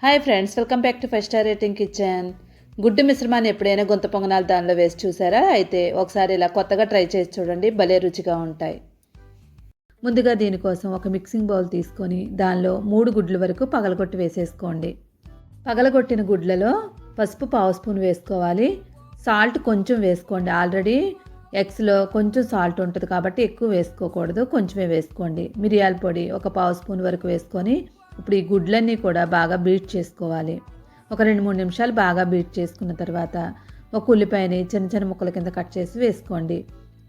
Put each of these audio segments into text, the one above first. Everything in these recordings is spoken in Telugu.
Hi friends, welcome back to 5 star rating kitchen. గుడ్డు మిశ్రమాన్ని ఎప్పుడైనా గుంత పొంగనాలు దానిలో వేసి చూసారా? అయితే ఒకసారి ఇలా కొత్తగా ట్రై చేసి చూడండి, భలే రుచిగా ఉంటాయి. ముందుగా దీనికోసం ఒక మిక్సింగ్ బౌల్ తీసుకొని దానిలో 3 గుడ్ల వరకు పగలగొట్టి వేసేసుకోండి. పగలగొట్టిన గుడ్లలో పసుపు 1/2 స్పూన్ వేసుకోవాలి. సాల్ట్ కొంచెం వేసుకోండి. ఆల్రెడీ ఎగ్స్లో కొంచెం సాల్ట్ ఉంటుంది కాబట్టి ఎక్కువ వేసుకోకూడదు, కొంచెమే వేసుకోండి. మిరియాల పొడి ఒక 1/2 స్పూన్ వరకు వేసుకొని ఇప్పుడు ఈ గుడ్లన్నీ కూడా బాగా బీట్ చేసుకోవాలి. ఒక 2-3 నిమిషాలు బాగా బీట్ చేసుకున్న తర్వాత ఒక ఉల్లిపాయని చిన్న చిన్న ముక్కల కింద కట్ చేసి వేసుకోండి.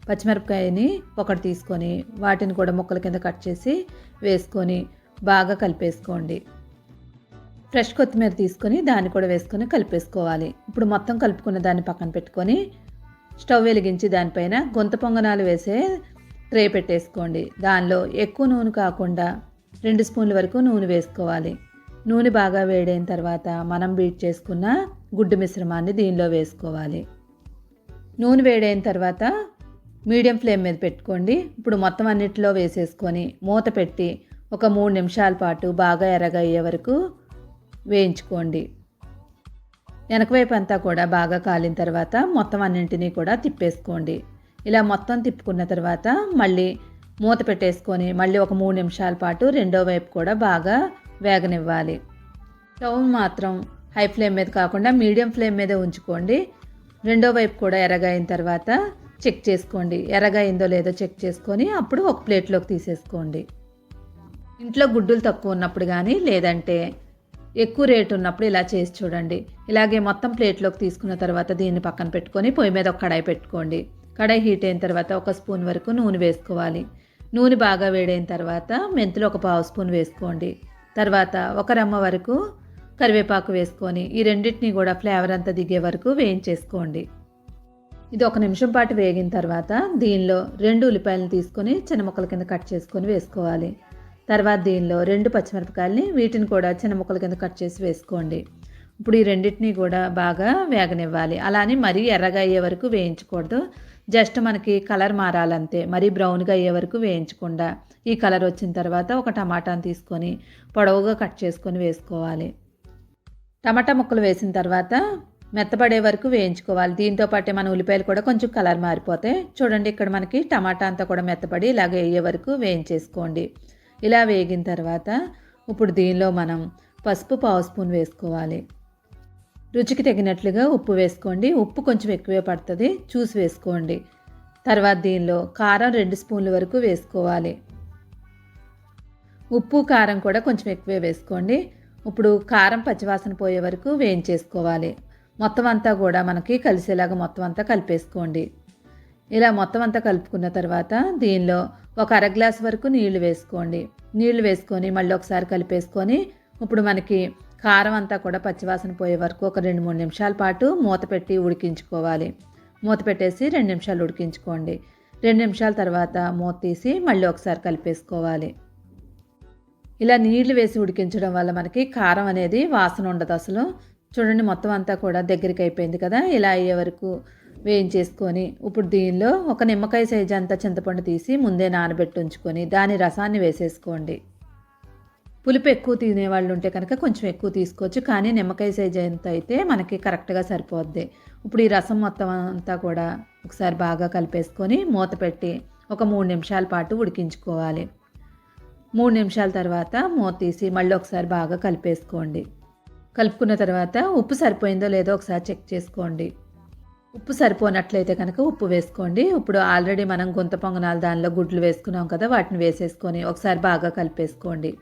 పచ్చిమిరపకాయని ఒకటి తీసుకొని వాటిని కూడా ముక్కల కింద కట్ చేసి వేసుకొని బాగా కలిపేసుకోండి. ఫ్రెష్ కొత్తిమీర తీసుకొని దాన్ని కూడా వేసుకొని కలిపేసుకోవాలి. ఇప్పుడు మొత్తం కలుపుకున్న దాన్ని పక్కన పెట్టుకొని స్టవ్ వెలిగించి దానిపైన గుంత పొంగనాలు వేసే ట్రే పెట్టేసుకోండి. దానిలో ఎక్కువ నూనె కాకుండా 2 స్పూన్ల వరకు నూనె వేసుకోవాలి. నూనె బాగా వేడైన తర్వాత మనం బీట్ చేసుకున్న గుడ్డు మిశ్రమాన్ని దీనిలో వేసుకోవాలి. నూనె వేడైన తర్వాత మీడియం ఫ్లేమ్ మీద పెట్టుకోండి. ఇప్పుడు మొత్తం అన్నిటిలో వేసేసుకొని మూత పెట్టి ఒక 3 నిమిషాల పాటు బాగా ఎర్రగా అయ్యే వరకు వేయించుకోండి. వెనకవైపు అంతా కూడా బాగా కాలిన తర్వాత మొత్తం అన్నింటినీ కూడా తిప్పేసుకోండి. ఇలా మొత్తం తిప్పుకున్న తర్వాత మళ్ళీ మూత పెట్టేసుకొని మళ్ళీ ఒక 3 నిమిషాల పాటు రెండో వైపు కూడా బాగా వేగనివ్వాలి. స్టవ్ మాత్రం హై ఫ్లేమ్ మీద కాకుండా మీడియం ఫ్లేమ్ మీద ఉంచుకోండి. రెండో వైపు కూడా ఎర్రగా అయిన తర్వాత చెక్ చేసుకోండి. ఎర్రగా అయిందో లేదో చెక్ చేసుకొని అప్పుడు ఒక ప్లేట్లోకి తీసేసుకోండి. ఇంట్లో గుడ్డులు తక్కువ ఉన్నప్పుడు కానీ లేదంటే ఎక్కువ రేటు ఉన్నప్పుడు ఇలా చేసి చూడండి. ఇలాగే మొత్తం ప్లేట్లోకి తీసుకున్న తర్వాత దీన్ని పక్కన పెట్టుకొని పొయ్యి మీద ఒక కడాయి పెట్టుకోండి. కడాయి హీట్ అయిన తర్వాత 1 స్పూన్ వరకు నూనె వేసుకోవాలి. నూనె బాగా వేడైన తర్వాత మెంతులు ఒక 1/2 స్పూన్ వేసుకోండి. తర్వాత 1 రెమ్మ వరకు కరివేపాకు వేసుకొని ఈ రెండింటిని కూడా ఫ్లేవర్ అంతా దిగే వరకు వేయించేసుకోండి. ఇది 1 నిమిషం పాటు వేగిన తర్వాత దీనిలో 2 ఉల్లిపాయలను తీసుకొని చిన్న ముక్కల కింద కట్ చేసుకొని వేసుకోవాలి. తర్వాత దీనిలో 2 పచ్చిమిరపకాయలని వీటిని కూడా చిన్న ముక్కల కింద కట్ చేసి వేసుకోండి. ఇప్పుడు ఈ రెండింటినీ కూడా బాగా వేగనివ్వాలి. అలానే మరీ ఎర్రగా అయ్యే వరకు వేయించకూడదు. జస్ట్ మనకి కలర్ మారాలంతే, మరీ బ్రౌన్గా అయ్యే వరకు వేయించకుండా ఈ కలర్ వచ్చిన తర్వాత ఒక టమాటాని తీసుకొని పొడవుగా కట్ చేసుకొని వేసుకోవాలి. టమాటా ముక్కలు వేసిన తర్వాత మెత్తపడే వరకు వేయించుకోవాలి. దీంతో పాటే మన ఉల్లిపాయలు కూడా కొంచెం కలర్ మారిపోతాయి. చూడండి, ఇక్కడ మనకి టమాటా అంతా కూడా మెత్తపడి ఇలాగే అయ్యే వరకు వేయించేసుకోండి. ఇలా వేగిన తర్వాత ఇప్పుడు దీనిలో మనం పసుపు 1/2 స్పూన్ వేసుకోవాలి. రుచికి తగినట్లుగా ఉప్పు వేసుకోండి. ఉప్పు కొంచెం ఎక్కువే పడుతుంది, చూసి వేసుకోండి. తర్వాత దీనిలో కారం 2 స్పూన్ల వరకు వేసుకోవాలి. ఉప్పు కారం కూడా కొంచెం ఎక్కువే వేసుకోండి. ఇప్పుడు కారం పచ్చివాసన పోయే వరకు వేయించేసుకోవాలి. మొత్తం అంతా కూడా మనకి కలిసేలాగా మొత్తం అంతా కలిపేసుకోండి. ఇలా మొత్తం అంతా కలుపుకున్న తర్వాత దీనిలో ఒక 1/2 గ్లాస్ వరకు నీళ్లు వేసుకోండి. నీళ్లు వేసుకొని మళ్ళీ ఒకసారి కలిపేసుకొని ఇప్పుడు మనకి కారం అంతా కూడా పచ్చివాసన పోయే వరకు ఒక 2-3 నిమిషాల పాటు మూత పెట్టి ఉడికించుకోవాలి. మూత పెట్టేసి 2 నిమిషాలు ఉడికించుకోండి. 2 నిమిషాల తర్వాత మూత తీసి మళ్ళీ ఒకసారి కలిపేసుకోవాలి. ఇలా నీళ్లు వేసి ఉడికించడం వల్ల మనకి కారం అనేది వాసన ఉండదు అసలు. చూడండి, మొత్తం అంతా కూడా దగ్గరికి అయిపోయింది కదా. ఇలా అయ్యే వరకు వేయించేసుకొని ఇప్పుడు దీనిలో ఒక నిమ్మకాయ సైజు అంతా చింతపండు తీసి ముందే నానబెట్టి ఉంచుకొని దాని రసాన్ని వేసేసుకోండి. పులుపు ఎక్కువ తినేవాళ్ళు ఉంటే కనుక కొంచెం ఎక్కువ తీసుకోవచ్చు, కానీ నిమ్మకాయ సైజు అంత అయితే మనకి కరెక్ట్గా సరిపోద్ది. ఇప్పుడు ఈ రసం మొత్తం అంతా కూడా ఒకసారి బాగా కలిపేసుకొని మూత పెట్టి ఒక 3 నిమిషాల పాటు ఉడికించుకోవాలి. 3 నిమిషాల తర్వాత మూత తీసి మళ్ళీ ఒకసారి బాగా కలిపేసుకోండి. కలుపుకున్న తర్వాత ఉప్పు సరిపోయిందో లేదో ఒకసారి చెక్ చేసుకోండి. ఉప్పు సరిపోనట్లయితే కనుక ఉప్పు వేసుకోండి. ఇప్పుడు ఆల్రెడీ మనం గుంత పొంగనాలు దానిలో గుడ్లు వేసుకున్నాం కదా, వాటిని వేసేసుకొని ఒకసారి బాగా కలిపేసుకోండి.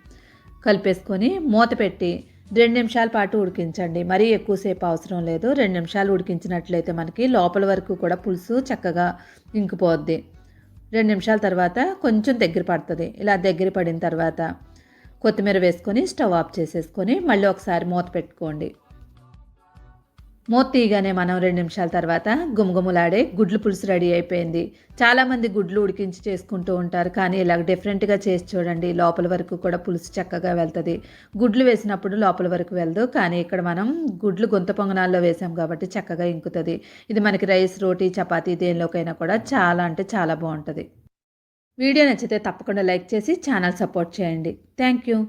కలిపేసుకొని మూత పెట్టి 2 నిమిషాల పాటు ఉడికించండి. మరీ ఎక్కువసేపు అవసరం లేదు. 2 నిమిషాలు ఉడికించినట్లయితే మనకి లోపల వరకు కూడా పులుసు చక్కగా ఇంకిపోద్ది. 2 నిమిషాల తర్వాత కొంచెం దగ్గర పడుతుంది. ఇలా దగ్గర పడిన తర్వాత కొత్తిమీర వేసుకొని స్టవ్ ఆఫ్ చేసేసుకొని మళ్ళీ ఒకసారి మూత పెట్టుకోండి. మూత తీయగానే మనం 2 నిమిషాల తర్వాత గుమగుమలాడే గుడ్లు పులుసు రెడీ అయిపోయింది. చాలామంది గుడ్లు ఉడికించి చేసుకుంటూ ఉంటారు, కానీ ఇలా డిఫరెంట్గా చేసి చూడండి. లోపల వరకు కూడా పులుసు చక్కగా వెళ్తుంది. గుడ్లు వేసినప్పుడు లోపల వరకు వెళ్దు, కానీ ఇక్కడ మనం గుడ్లు గుంత పొంగనాల్లో వేసాం కాబట్టి చక్కగా ఇంకుతుంది. ఇది మనకి రైస్, రోటీ, చపాతీ దేనిలోకైనా కూడా చాలా అంటే చాలా బాగుంటుంది. వీడియో నచ్చితే తప్పకుండా లైక్ చేసి ఛానల్ సపోర్ట్ చేయండి. Thank you.